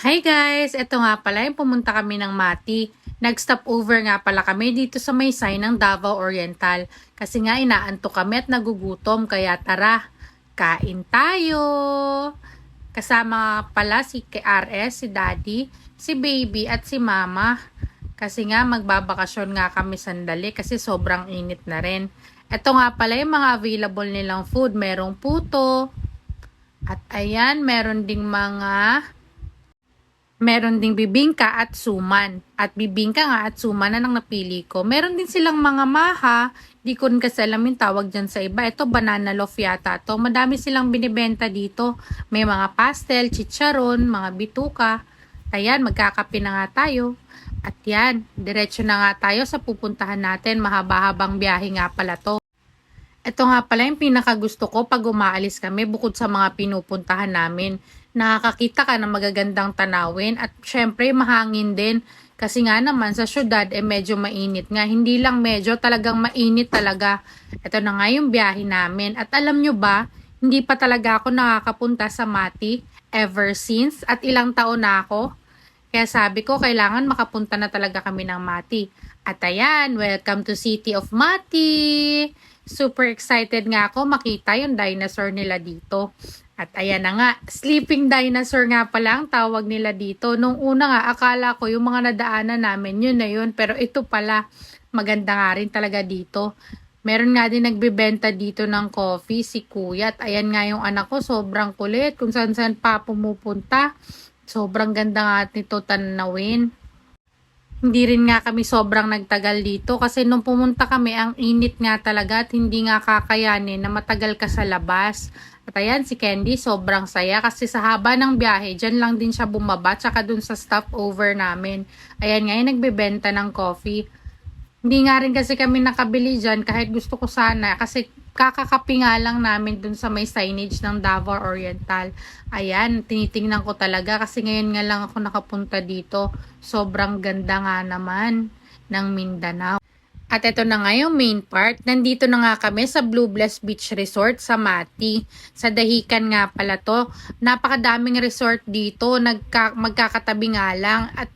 Hi guys! Ito nga pala yung pumunta kami ng Mati. Nag-stop over nga pala kami dito sa may sign ng Davao Oriental. Kasi nga inaantok kami at nagugutom kaya tara, kain tayo! Kasama pala si KRS, si Daddy, si Baby at si Mama. Kasi nga magbabakasyon nga kami sandali kasi sobrang init na rin. Ito nga pala yung mga available nilang food. Merong puto. At ayan, meron ding bibingka at suman. At bibingka nga at suman na nang napili ko. Meron din silang mga maha. Di ko rin kasi alam yung tawag dyan sa iba. Ito, banana loaf yata to. Madami silang binibenta dito. May mga pastel, chicharon, mga bituka. Ayan, magkakape na nga tayo. At yan, diretso na nga tayo sa pupuntahan natin. Mahaba-habang biyahe nga pala to. Ito nga pala yung pinakagusto ko pag umaalis kami bukod sa mga pinupuntahan namin. Nakakakita ka ng magagandang tanawin at syempre mahangin din. Kasi nga naman sa syudad medyo mainit nga. Hindi lang medyo, talagang mainit talaga. Ito na nga yung biyahe namin. At alam nyo ba, hindi pa talaga ako nakakapunta sa Mati ever since at ilang taon na ako. Kaya sabi ko, kailangan makapunta na talaga kami ng Mati. At ayan, welcome to City of Mati! Super excited nga ako makita yung dinosaur nila dito. At ayan na nga, sleeping dinosaur nga pala ang tawag nila dito. Nung una nga, akala ko yung mga nadaanan namin, yun na yun. Pero ito pala, maganda nga rin talaga dito. Meron nga din nagbebenta dito ng coffee, si Kuya. At ayan nga yung anak ko, sobrang kulit. Kung saan saan pa pumupunta. Sobrang ganda nga nito tanawin. Hindi rin nga kami sobrang nagtagal dito kasi nung pumunta kami ang init nga talaga at hindi nga kakayanin na matagal ka sa labas. At ayan si Candy sobrang saya kasi sa haba ng biyahe dyan lang din siya bumaba tsaka dun sa stopover namin. Ayan nga yung nagbebenta ng coffee. Hindi nga rin kasi kami nakabili dyan kahit gusto ko sana kasi kakakapi nga lang namin dun sa may signage ng Davao Oriental. Ayan, tinitingnan ko talaga kasi ngayon nga lang ako nakapunta dito. Sobrang ganda nga naman ng Mindanao. At ito na nga yung main part. Nandito na nga kami sa Blue Bless Beach Resort sa Mati. Sa Dahican nga pala to. Napakadaming resort dito. Magkakatabi nga lang. At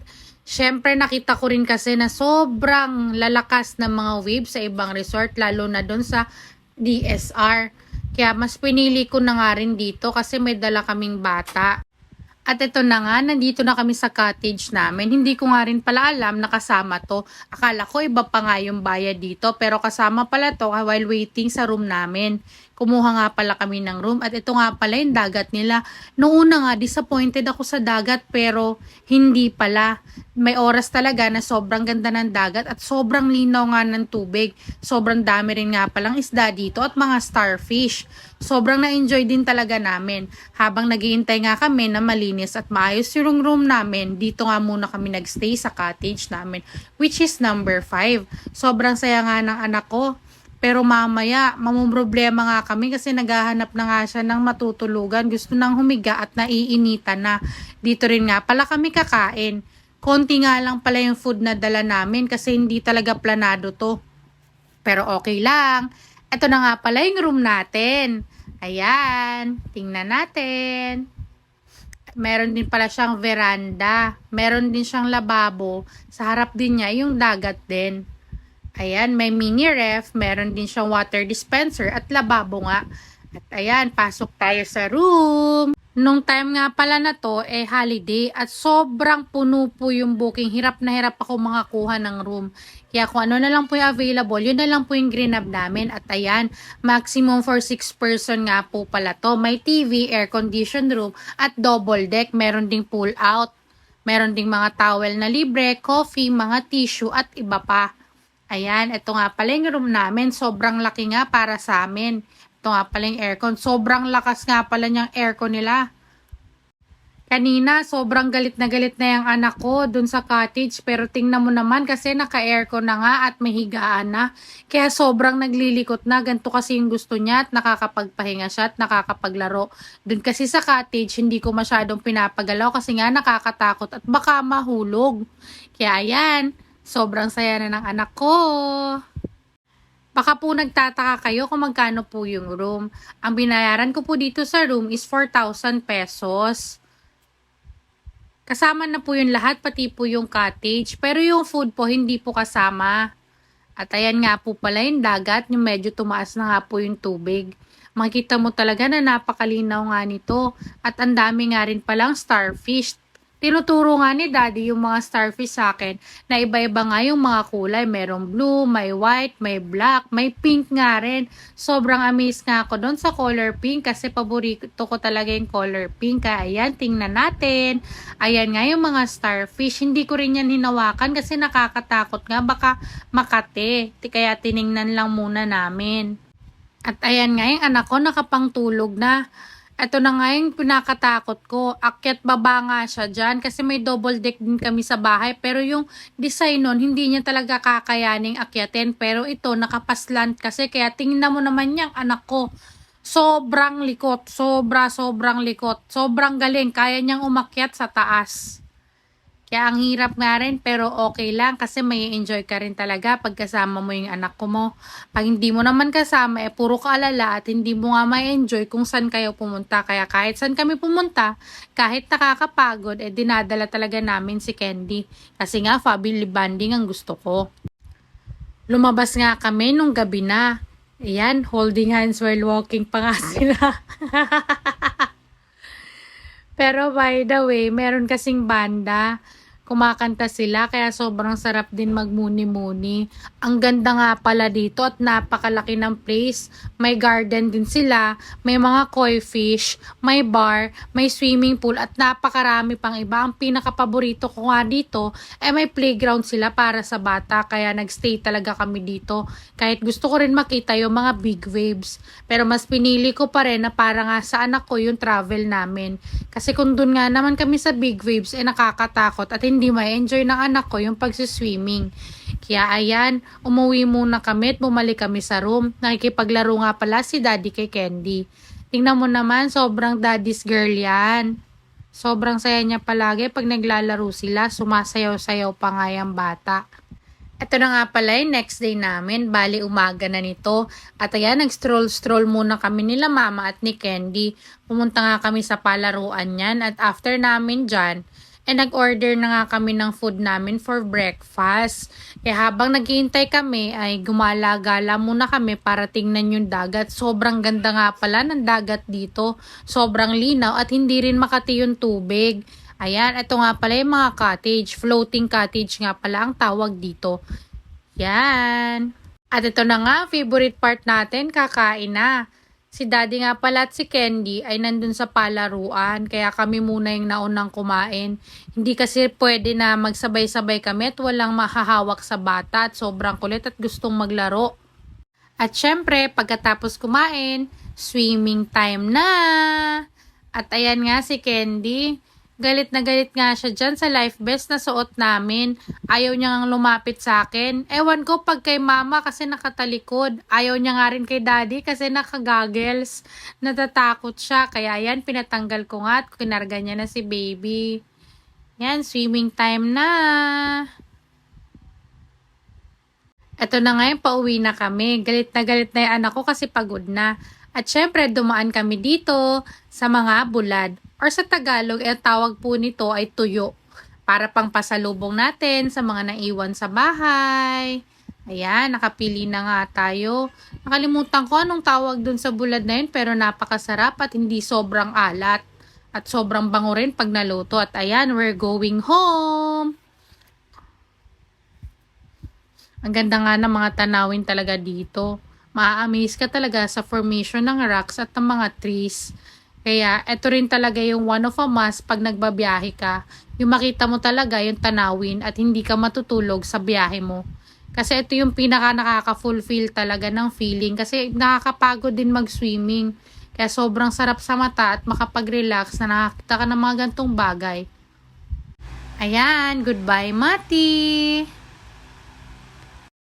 syempre nakita ko rin kasi na sobrang lalakas ng mga waves sa ibang resort. Lalo na doon sa DSR. Kaya mas pinili ko na nga rin dito kasi may dala kaming bata. At ito na nga, nandito na kami sa cottage namin. Hindi ko nga rin pala alam na kasama to. Akala ko iba pa nga yung bayad dito. Pero kasama pala to while waiting sa room namin. Kumuha nga pala kami ng room. At ito nga pala yung dagat nila. Noong una nga, disappointed ako sa dagat. Pero hindi pala. May oras talaga na sobrang ganda ng dagat. At sobrang linaw nga ng tubig. Sobrang dami rin nga palang isda dito. At mga starfish. Sobrang na-enjoy din talaga namin. Habang naghihintay nga kami na malinis at maayos yung room namin, dito nga muna kami nagstay sa cottage namin, which is number 5. Sobrang saya nga ng anak ko. Pero mamaya, mamumroblema nga kami kasi naghahanap na nga siya ng matutulugan. Gusto nang humiga at naiinitan na. Dito rin nga pala kami kakain. Konti nga lang pala yung food na dala namin kasi hindi talaga planado to. Pero okay lang. Ito na nga pala yung room natin. Ayan, tingnan natin. Meron din pala siyang veranda. Meron din siyang lababo. Sa harap din niya yung dagat din. Ayan, may mini ref. Meron din siyang water dispenser at lababo nga. At ayan, pasok tayo sa room. Nung time nga pala na to, holiday at sobrang puno po yung booking. Hirap na hirap ako makakuha ng room. Kaya kung ano na lang po yung available, yun na lang po yung grab namin. At ayan, maximum for 6 person nga po pala to. May TV, air-conditioned room, at double deck. Meron ding pull out. Meron ding mga towel na libre, coffee, mga tissue, at iba pa. Ayan, ito nga pala yung room namin. Sobrang laki nga para sa amin. Ito nga pala yung aircon. Sobrang lakas nga pala niyang aircon nila. Kanina, sobrang galit na yung anak ko dun sa cottage. Pero tingnan mo naman kasi naka-aircon na nga at may higaan na. Kaya sobrang naglilikot na. Ganito kasi yung gusto niya at nakakapagpahinga siya at nakakapaglaro. Dun kasi sa cottage, hindi ko masyadong pinapagalaw kasi nga nakakatakot at baka mahulog. Kaya ayan, sobrang saya na ng anak ko. Baka po nagtataka kayo kung magkano po yung room. Ang binayaran ko po dito sa room is 4,000 pesos. Kasama na po yung lahat, pati po yung cottage. Pero yung food po, hindi po kasama. At ayan nga po pala yung dagat, yung medyo tumaas na nga po yung tubig. Makikita mo talaga na napakalinaw nga nito. At ang dami nga rin palang starfish. Tinuturo nga ni Daddy yung mga starfish sa akin na iba-iba nga yung mga kulay. Merong blue, may white, may black, may pink nga rin. Sobrang amazed nga ako doon sa color pink kasi paborito ko talaga yung color pink. Kaya ayan, tingnan natin. Ayan nga yung mga starfish. Hindi ko rin yan hinawakan kasi nakakatakot nga. Baka makate. Kaya tiningnan lang muna namin. At ayan nga yung anak ko nakapangtulog na. Ito na nga yung pinakatakot ko. Akyat baba nga siya dyan kasi may double deck din kami sa bahay. Pero yung design nun, hindi niya talaga kakayaning akyatin. Pero ito, nakapaslant kasi. Kaya tingnan mo naman yung anak ko. Sobrang likot. Sobrang likot. Sobrang galing. Kaya niyang umakyat sa taas. Kaya ang hirap nga rin pero okay lang kasi may enjoy ka rin talaga pag kasama mo yung anak ko mo. Pag hindi mo naman kasama, puro kaalala at hindi mo nga may enjoy kung saan kayo pumunta. Kaya kahit saan kami pumunta, kahit nakakapagod, dinadala talaga namin si Candy. Kasi nga family bonding ang gusto ko. Lumabas nga kami nung gabi na. Ayan, holding hands while walking pa nga sila. Pero by the way, meron kasing banda. Kumakanta sila kaya sobrang sarap din magmuni-muni. Ang ganda nga pala dito at napakalaki ng place. May garden din sila, may mga koi fish, may bar, may swimming pool at napakarami pang iba. Ang pinakapaborito ko nga dito may playground sila para sa bata kaya nagstay talaga kami dito. Kahit gusto ko rin makita yung mga big waves. Pero mas pinili ko pa rin na para nga sa anak ko yung travel namin. Kasi kung dun nga naman kami sa big waves nakakatakot at hindi ma-enjoy ng anak ko yung pagsiswimming. Kaya ayan, umuwi muna kami at bumalik kami sa room. Nakikipaglaro nga pala si Daddy kay Candy. Tingnan mo naman, sobrang daddy's girl yan. Sobrang saya niya palagi pag naglalaro sila, sumasayaw-sayaw pa nga yung bata. Ito na nga pala yung next day namin, bali umaga na nito. At ayan, nag-stroll muna kami nila mama at ni Candy. Pumunta nga kami sa palaruan niyan at after namin dyan, nag-order na nga kami ng food namin for breakfast. Habang naghihintay kami ay gumala-gala muna kami para tingnan yung dagat. Sobrang ganda nga pala ng dagat dito. Sobrang linaw at hindi rin makati yung tubig. Ayan, ito nga pala yung mga cottage. Floating cottage nga pala ang tawag dito. Yan. At ito na nga, favorite part natin, kakain na. Si Daddy nga pala at si Candy ay nandun sa palaruan, kaya kami muna yung naunang kumain. Hindi kasi pwede na magsabay-sabay kami at walang mahahawak sa bata at sobrang kulit at gustong maglaro. At syempre, pagkatapos kumain, swimming time na! At ayan nga si Candy. Galit na galit nga siya dyan sa life vest na suot namin. Ayaw niya nga lumapit sa akin. Ewan ko pag kay mama kasi nakatalikod. Ayaw niya nga rin kay daddy kasi nakagaggles. Natatakot siya. Kaya yan, pinatanggal ko nga at kinarga niya na si baby. Yan, swimming time na. Ito na nga yung pauwi na kami. Galit na yung anak ko kasi pagod na. At syempre, dumaan kami dito sa mga bulad. Or sa Tagalog, tawag po nito ay tuyo. Para pang pasalubong natin sa mga naiwan sa bahay. Ayan, nakapili na nga tayo. Nakalimutan ko anong tawag dun sa bulad na yun, pero napakasarap at hindi sobrang alat. At sobrang bango rin pag naluto. At ayan, we're going home. Ang ganda nga ng mga tanawin talaga dito. Ma-amaze ka talaga sa formation ng rocks at ng mga trees. Kaya, ito rin talaga yung one of a must pag nagbabiyahe ka. Yung makita mo talaga yung tanawin at hindi ka matutulog sa biyahe mo. Kasi ito yung pinaka nakaka-fulfill talaga ng feeling. Kasi nakakapagod din mag-swimming. Kaya sobrang sarap sa mata at makapag-relax na nakakita ka ng mga gantong bagay. Ayan, goodbye Mati!